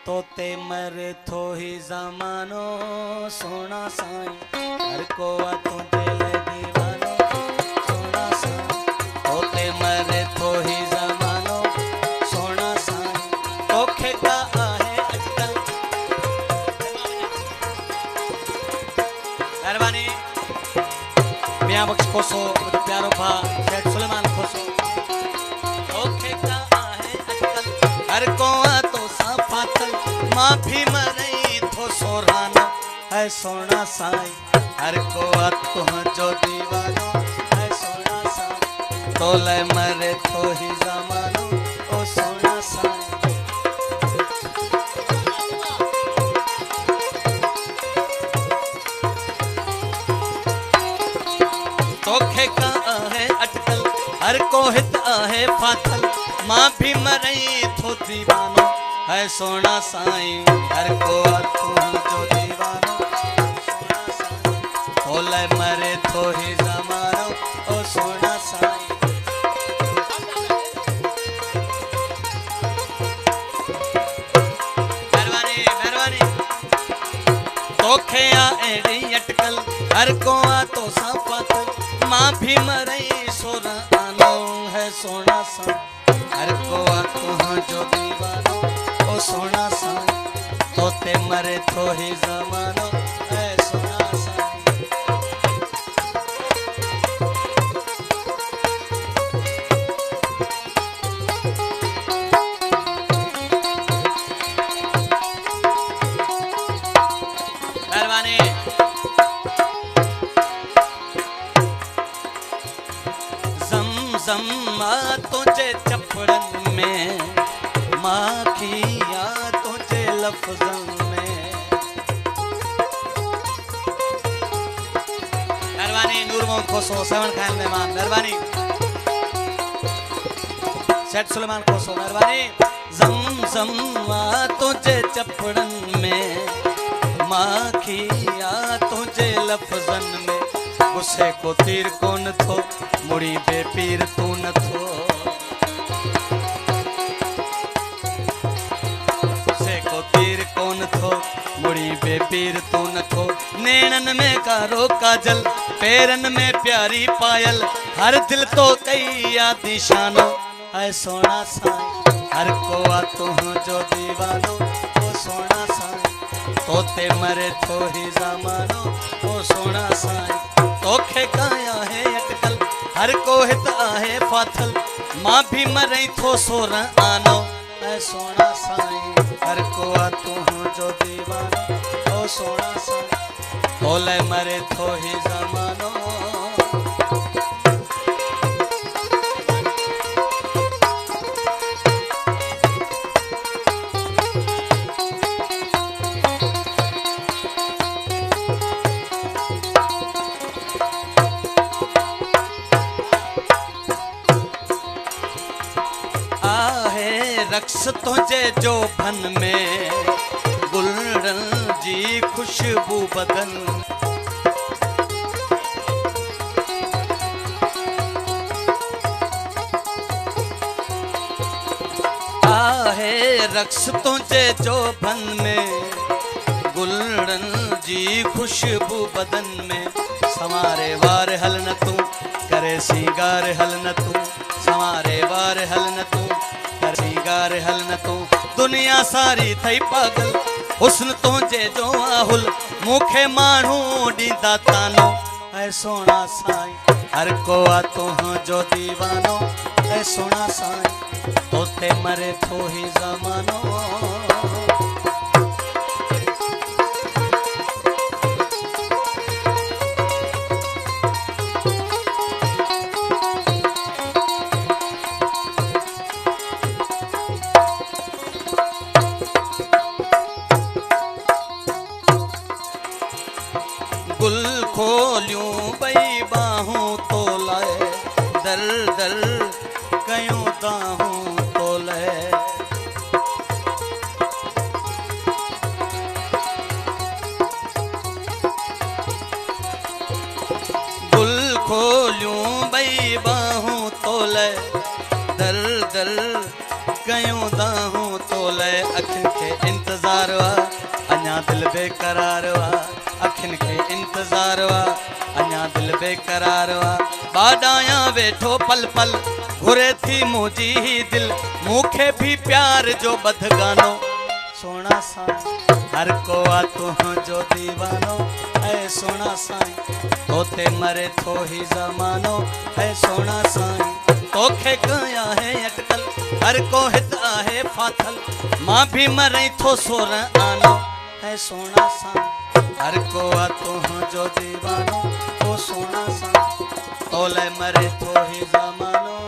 तोते मर थो ही जमानो सोना साईं हर को तुझे ले दीवानो सोना साईं तोते मर थो ही जमानो सोना साईं तोखे का आहे अटकल मेहरबानी मियां बख्श खोसो प्यारो भा शेख सुलेमान खोसो तोखे का आहे अटकल हर को तो साफातल माँ भी मरई थो सोरानो है सोना साईं हर को तुह जो दीवानो है सोना साईं तोले मरे थो ही जमानो ओ सोना साईं तोखे का आहे अटकल हर को हित आहे फाथल माँ भी मरई थो दीवानो है सोना साईं हर को तुम जो दीवानो सोना साईं तोले मरे थो ही जमानो ओ सोना साईं मेहरबानी मेहरबानी तोखे आ एड़ी अटकल हर को तो साफातल माँ भी मरई सोना आनो है सोना साईं हर को तुम जो दीवानो ओ सोना साईं तोते मरे थो ही जमानो ऐ सोना साईं मेहरबानी जम तुझे चपड़न में माखिया तुझे लफ्जन में मेहरबानी नूर मोहम्मद खोसो सेवन खान मेहमान मेहरबानी सेठ सुलेमान खोसो मेहरबानी जम तुझे चपड़न में माखिया तुझे लफ्जन में गुस्से को तीर कौन थो मुड़ी बेपीर तू न थो गुस्से को तीर कौन थो मुड़ी बेपीर तू न थो नैनन में कारो काजल पैरन में प्यारी पायल हर दिल तो कई यादी शानो है सोना साईं हर को तू जो दीवानो ओ सोना साईं तोते मरे थो ही जमानो ओ सोना साईं तोखे काया है अटकल हर को हित आहे फाथल माँ भी मरई थो सोर आनो ऐ सोना साईं हर को तू जो दीवानो ओ सोना साईं तोले मरे थो ही जमानो रक्स तुझे जो भन में गुलरन जी खुशबू बदन आहे रक्स तुझे जो भन में गुलरन जी खुशबू बदन में समारे वार हल न तू करे सिंगार हल न तू समारे वार हल न तू सिंगार हल न तू दुनिया सारी थई पागल हुस्न तुझे जो आहुल मुखे मानू डींदा तानो ऐ सोना साईं हर को तू जो दीवानो ऐ सोना साईं तोते मरे थो ही जमानो गुल खोलियूं बई बाहूं तो लाए दर दर कयूं ताहूं तो लाए गुल खोलियूं बई बाहूं तो लाए दर दर कयूं ताहूं तो लाए अखियुनि खे इंतज़ार इंतजार वा अञा दिल बेकरार वा अखिन के इंतजार वा अञा दिल बेकरार वा बाडाया वेठो पल पल घुरे थी मुझी ही दिल मूखे भी प्यार जो बध गानो सोना साईं हर को आ तू जो दीवानो है सोना साईं तोते मरे थो ही जमानो है सोना साईं तोखे गया है अटकल हर को हित आहे फाथल मां भी मरे थो सोर आनो है सोना साईं हर को आ तू जो दीवानो ओ सोना साईं तोले मरे थो ही जमानो